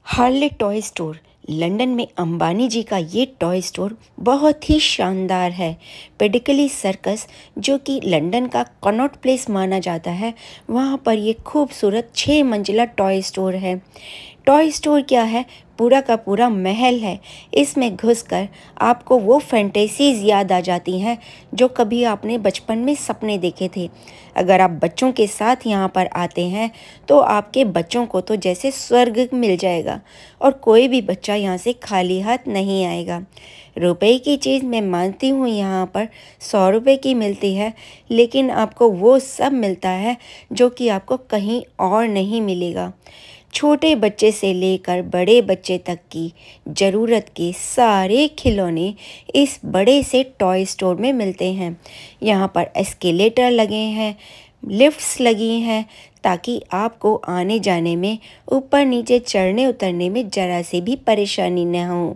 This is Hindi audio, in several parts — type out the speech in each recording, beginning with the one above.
हार्ले टॉय स्टोर लंदन में अंबानी जी का ये टॉय स्टोर बहुत ही शानदार है। पिडिकली सर्कस, जो कि लंदन का कनॉट प्लेस माना जाता है, वहाँ पर ये खूबसूरत 6 मंजिला टॉय स्टोर है। टॉय स्टोर क्या है? पूरा का पूरा महल है। इसमें घुसकर आपको वो फैंटेसीज़ याद आ जाती हैं जो कभी आपने बचपन में सपने देखे थे। अगर आप बच्चों के साथ यहाँ पर आते हैं तो आपके बच्चों को तो जैसे स्वर्ग मिल जाएगा और कोई भी बच्चा यहाँ से खाली हाथ नहीं आएगा। रुपए की चीज़ मैं मानती हूँ यहाँ पर 100 रुपये की मिलती है, लेकिन आपको वो सब मिलता है जो कि आपको कहीं और नहीं मिलेगा। छोटे बच्चे से लेकर बड़े बच्चे तक की ज़रूरत के सारे खिलौने इस बड़े से टॉय स्टोर में मिलते हैं। यहाँ पर एस्केलेटर लगे हैं, लिफ्ट्स लगी हैं, ताकि आपको आने जाने में, ऊपर नीचे चढ़ने उतरने में ज़रा से भी परेशानी न हो।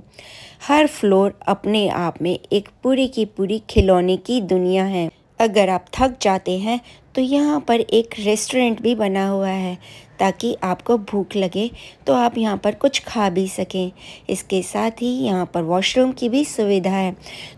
हर फ्लोर अपने आप में एक पूरी की पूरी खिलौने की दुनिया है। अगर आप थक जाते हैं तो यहाँ पर एक रेस्टोरेंट भी बना हुआ है, ताकि आपको भूख लगे तो आप यहाँ पर कुछ खा भी सकें। इसके साथ ही यहाँ पर वॉशरूम की भी सुविधा है,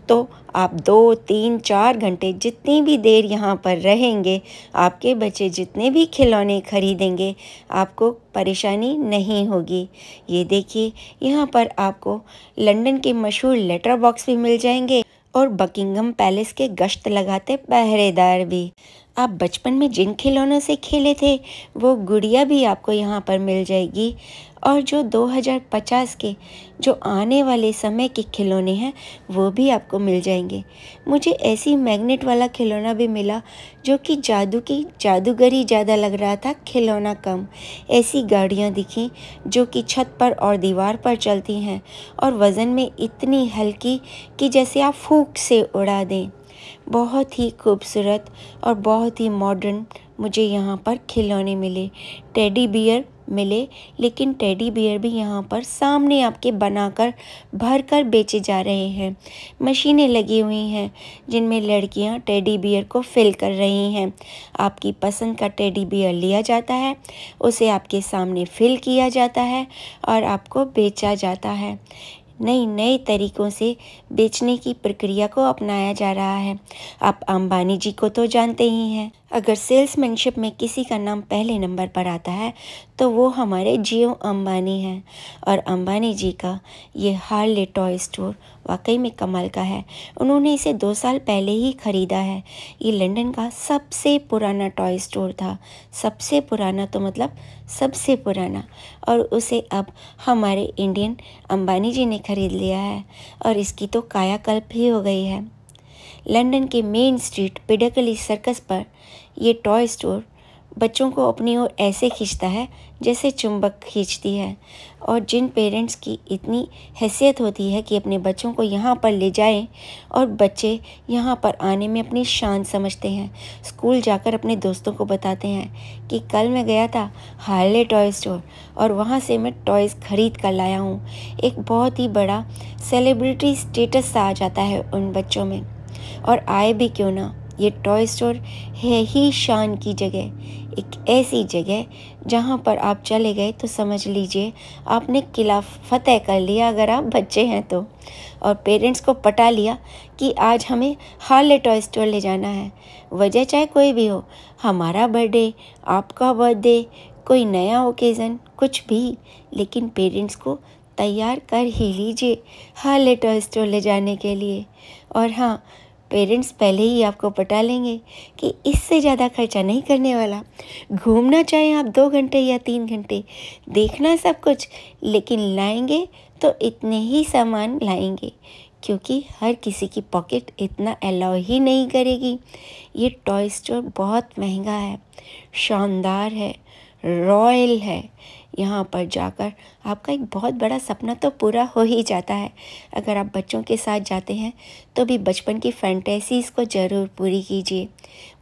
तो आप 2, 3, 4 घंटे जितनी भी देर यहाँ पर रहेंगे, आपके बच्चे जितने भी खिलौने खरीदेंगे, आपको परेशानी नहीं होगी। ये देखिए, यहाँ पर आपको लंदन के मशहूर लेटर बॉक्स भी मिल जाएंगे और बकिंगम पैलेस के गश्त लगाते पहरेदार भी। आप बचपन में जिन खिलौनों से खेले थे वो गुड़िया भी आपको यहाँ पर मिल जाएगी, और जो 2050 के जो आने वाले समय के खिलौने हैं वो भी आपको मिल जाएंगे। मुझे ऐसी मैग्नेट वाला खिलौना भी मिला जो कि जादूगरी ज़्यादा लग रहा था, खिलौना कम। ऐसी गाड़ियाँ दिखी जो कि छत पर और दीवार पर चलती हैं और वज़न में इतनी हल्की कि जैसे आप फूंक से उड़ा दें। बहुत ही खूबसूरत और बहुत ही मॉडर्न मुझे यहाँ पर खिलौने मिले। टेडी बियर मिले, लेकिन टेडी बियर भी यहाँ पर सामने आपके बनाकर भर कर बेचे जा रहे हैं। मशीनें लगी हुई हैं जिनमें लड़कियाँ टेडी बियर को फिल कर रही हैं। आपकी पसंद का टेडी बियर लिया जाता है, उसे आपके सामने फिल किया जाता है और आपको बेचा जाता है। नए तरीक़ों से बेचने की प्रक्रिया को अपनाया जा रहा है। आप अंबानी जी को तो जानते ही हैं। अगर सेल्समैनशिप में किसी का नाम पहले नंबर पर आता है तो वो हमारे जियो अंबानी हैं, और अंबानी जी का ये हार्ले टॉय स्टोर वाकई में कमाल का है। उन्होंने इसे 2 साल पहले ही ख़रीदा है। ये लंदन का सबसे पुराना टॉय स्टोर था। सबसे पुराना तो मतलब सबसे पुराना, और उसे अब हमारे इंडियन अंबानी जी ने ख़रीद लिया है और इसकी तो कायाकल्प ही हो गई है। लंदन के मेन स्ट्रीट पिडिकली सर्कस पर ये टॉय स्टोर बच्चों को अपनी ओर ऐसे खींचता है जैसे चुंबक खींचती है, और जिन पेरेंट्स की इतनी हैसियत होती है कि अपने बच्चों को यहाँ पर ले जाएं, और बच्चे यहाँ पर आने में अपनी शान समझते हैं। स्कूल जाकर अपने दोस्तों को बताते हैं कि कल मैं गया था हार्ले टॉय स्टोर और वहाँ से मैं टॉयज़ खरीद कर लाया हूँ। एक बहुत ही बड़ा सेलिब्रिटी स्टेटस सा आ जाता है उन बच्चों में। और आए भी क्यों ना, ये टॉय स्टोर है ही शान की जगह। एक ऐसी जगह जहाँ पर आप चले गए तो समझ लीजिए आपने किला फतेह कर लिया, अगर आप बच्चे हैं तो। और पेरेंट्स को पटा लिया कि आज हमें हार्ले टॉय स्टोर ले जाना है। वजह चाहे कोई भी हो, हमारा बर्थडे, आपका बर्थडे, कोई नया ओकेज़न, कुछ भी, लेकिन पेरेंट्स को तैयार कर ही लीजिए हार्ले टॉय स्टोर ले जाने के लिए। और हाँ, पेरेंट्स पहले ही आपको पटा लेंगे कि इससे ज़्यादा खर्चा नहीं करने वाला। घूमना चाहे आप 2 घंटे या 3 घंटे, देखना सब कुछ, लेकिन लाएंगे तो इतने ही सामान लाएंगे, क्योंकि हर किसी की पॉकेट इतना अलाउ ही नहीं करेगी। ये टॉय स्टोर बहुत महंगा है, शानदार है, रॉयल है। यहाँ पर जाकर आपका एक बहुत बड़ा सपना तो पूरा हो ही जाता है। अगर आप बच्चों के साथ जाते हैं तो भी बचपन की फैंटेसीज़ को ज़रूर पूरी कीजिए।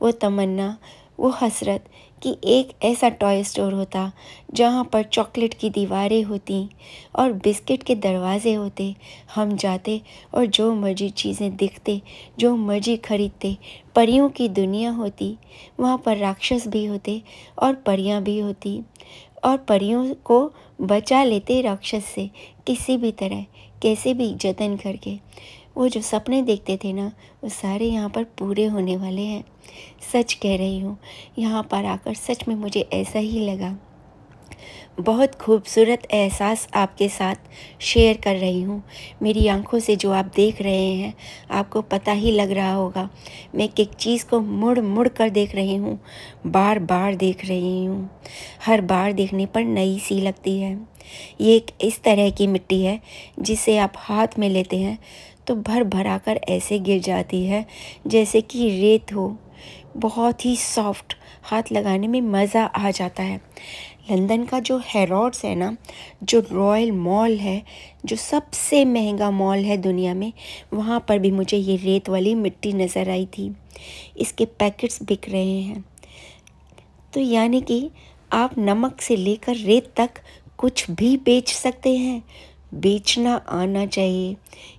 वो तमन्ना, वो हसरत कि एक ऐसा टॉय स्टोर होता जहाँ पर चॉकलेट की दीवारें होती और बिस्किट के दरवाजे होते। हम जाते और जो मर्जी चीज़ें दिखते, जो मर्जी खरीदते। परियों की दुनिया होती, वहाँ पर राक्षस भी होते और परियाँ भी होती, और परियों को बचा लेते राक्षस से किसी भी तरह, कैसे भी जतन करके। वो जो सपने देखते थे ना, वो सारे यहाँ पर पूरे होने वाले हैं। सच कह रही हूँ, यहाँ पर आकर सच में मुझे ऐसा ही लगा। बहुत खूबसूरत एहसास आपके साथ शेयर कर रही हूँ। मेरी आंखों से जो आप देख रहे हैं, आपको पता ही लग रहा होगा मैं एक चीज़ को मुड़ मुड़ कर देख रही हूँ, बार बार देख रही हूँ। हर बार देखने पर नई सी लगती है। ये एक इस तरह की मिट्टी है जिसे आप हाथ में लेते हैं तो भर भरा कर ऐसे गिर जाती है जैसे कि रेत हो। बहुत ही सॉफ्ट, हाथ लगाने में मज़ा आ जाता है। लंदन का जो हैरोड्स है ना, जो रॉयल मॉल है, जो सबसे महंगा मॉल है दुनिया में, वहाँ पर भी मुझे ये रेत वाली मिट्टी नज़र आई थी। इसके पैकेट्स बिक रहे हैं। तो यानी कि आप नमक से लेकर रेत तक कुछ भी बेच सकते हैं। बेचना आना चाहिए,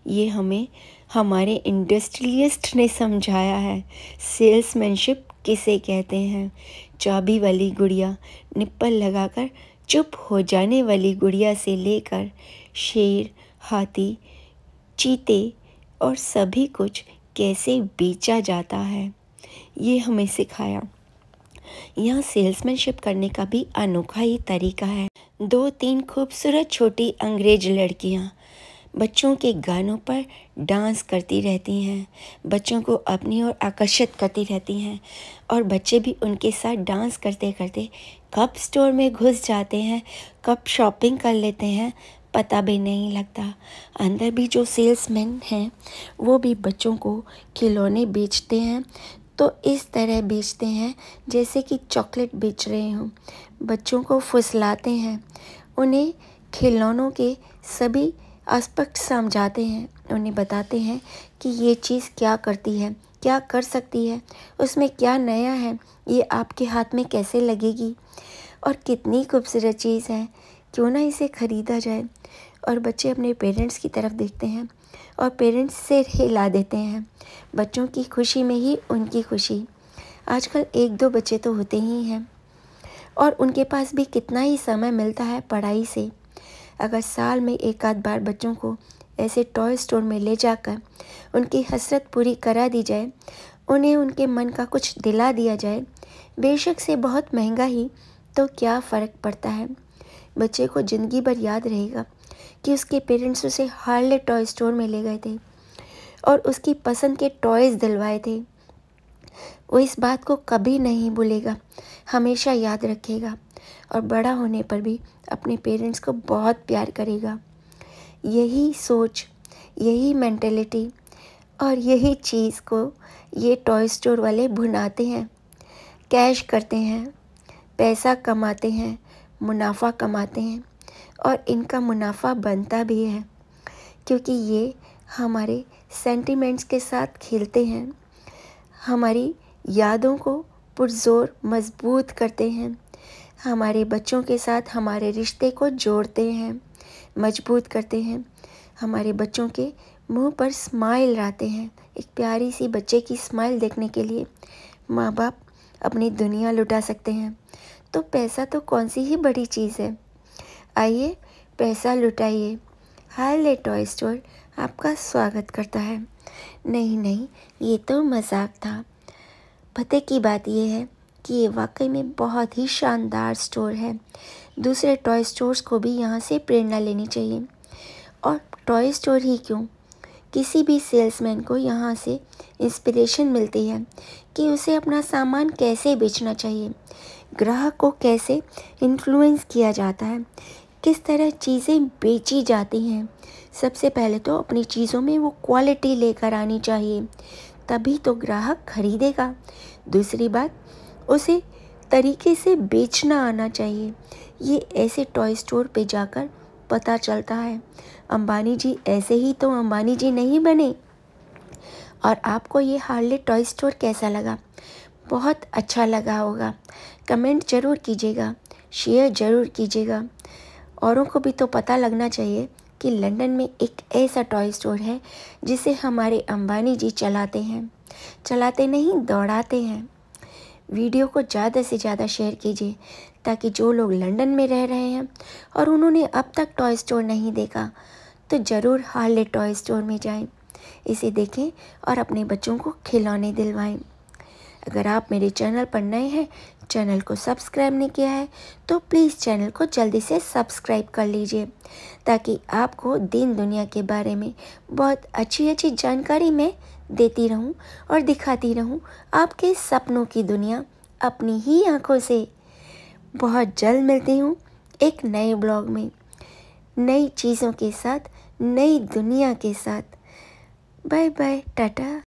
ये हमें हमारे इंडस्ट्रियलिस्ट ने समझाया है। सेल्समैनशिप किसे कहते हैं? चाबी वाली गुड़िया, निप्पल लगाकर चुप हो जाने वाली गुड़िया से लेकर शेर, हाथी, चीते और सभी कुछ कैसे बेचा जाता है, ये हमें सिखाया। यहाँ सेल्समैनशिप करने का भी अनोखा ही तरीका है। 2-3 खूबसूरत छोटी अंग्रेज लड़कियाँ बच्चों के गानों पर डांस करती रहती हैं, बच्चों को अपनी ओर आकर्षित करती रहती हैं और बच्चे भी उनके साथ डांस करते करते कब स्टोर में घुस जाते हैं, कब शॉपिंग कर लेते हैं, पता भी नहीं लगता। अंदर भी जो सेल्समैन हैं वो भी बच्चों को खिलौने बेचते हैं, तो इस तरह बेचते हैं जैसे कि चॉकलेट बेच रहे हों। बच्चों को फुसलाते हैं, उन्हें खिलौनों के सभी एस्पेक्ट समझाते हैं, उन्हें बताते हैं कि ये चीज़ क्या करती है, क्या कर सकती है, उसमें क्या नया है, ये आपके हाथ में कैसे लगेगी और कितनी खूबसूरत चीज़ है, क्यों ना इसे ख़रीदा जाए। और बच्चे अपने पेरेंट्स की तरफ देखते हैं और पेरेंट्स से हिला देते हैं। बच्चों की खुशी में ही उनकी खुशी। आजकल 1-2 बच्चे तो होते ही हैं और उनके पास भी कितना ही समय मिलता है पढ़ाई से। अगर साल में 1 आध बार बच्चों को ऐसे टॉय स्टोर में ले जाकर उनकी हसरत पूरी करा दी जाए, उन्हें उनके मन का कुछ दिला दिया जाए, बेशक से बहुत महंगा ही, तो क्या फ़र्क पड़ता है। बच्चे को ज़िंदगी भर याद रहेगा कि उसके पेरेंट्स उसे हार्ले टॉय स्टोर में ले गए थे और उसकी पसंद के टॉयज़ दिलवाए थे। वो इस बात को कभी नहीं भूलेगा, हमेशा याद रखेगा और बड़ा होने पर भी अपने पेरेंट्स को बहुत प्यार करेगा। यही सोच, यही मेंटालिटी और यही चीज़ को ये टॉय स्टोर वाले भुनाते हैं। कैश करते हैं, पैसा कमाते हैं, मुनाफा कमाते हैं और इनका मुनाफा बनता भी है क्योंकि ये हमारे सेंटिमेंट्स के साथ खेलते हैं, हमारी यादों को पुरज़ोर मजबूत करते हैं, हमारे बच्चों के साथ हमारे रिश्ते को जोड़ते हैं, मजबूत करते हैं। हमारे बच्चों के मुंह पर स्माइल लाते हैं। एक प्यारी सी बच्चे की स्माइल देखने के लिए माँ बाप अपनी दुनिया लुटा सकते हैं। तो पैसा तो कौन सी ही बड़ी चीज़ है। आइए पैसा लुटाइए। हार्ले टॉय स्टोर आपका स्वागत करता है। नहीं, ये तो मजाक था। पते की बात यह है कि ये वाकई में बहुत ही शानदार स्टोर है। दूसरे टॉय स्टोर्स को भी यहाँ से प्रेरणा लेनी चाहिए। और टॉय स्टोर ही क्यों, किसी भी सेल्समैन को यहाँ से इंस्पिरेशन मिलती है कि उसे अपना सामान कैसे बेचना चाहिए, ग्राहक को कैसे इन्फ्लुएंस किया जाता है, किस तरह चीज़ें बेची जाती हैं। सबसे पहले तो अपनी चीज़ों में वो क्वालिटी लेकर आनी चाहिए, तभी तो ग्राहक खरीदेगा। दूसरी बात, उसे तरीके से बेचना आना चाहिए। ये ऐसे टॉय स्टोर पे जाकर पता चलता है। अंबानी जी ऐसे ही तो अंबानी जी नहीं बने। और आपको ये हार्ले टॉय स्टोर कैसा लगा? बहुत अच्छा लगा होगा। कमेंट ज़रूर कीजिएगा, शेयर ज़रूर कीजिएगा। औरों को भी तो पता लगना चाहिए कि लंदन में एक ऐसा टॉय स्टोर है जिसे हमारे अंबानी जी चलाते हैं। चलाते नहीं, दौड़ाते हैं। वीडियो को ज़्यादा से ज़्यादा शेयर कीजिए ताकि जो लोग लंदन में रह रहे हैं और उन्होंने अब तक टॉय स्टोर नहीं देखा तो ज़रूर हार्ले टॉय स्टोर में जाएं, इसे देखें और अपने बच्चों को खिलौने दिलवाएं। अगर आप मेरे चैनल पर नए हैं, चैनल को सब्सक्राइब नहीं किया है तो प्लीज़ चैनल को जल्दी से सब्सक्राइब कर लीजिए, ताकि आपको दीन दुनिया के बारे में बहुत अच्छी अच्छी जानकारी मैं देती रहूं और दिखाती रहूं आपके सपनों की दुनिया अपनी ही आंखों से। बहुत जल्द मिलती हूं एक नए ब्लॉग में, नई चीज़ों के साथ, नई दुनिया के साथ। Bye bye, Tata.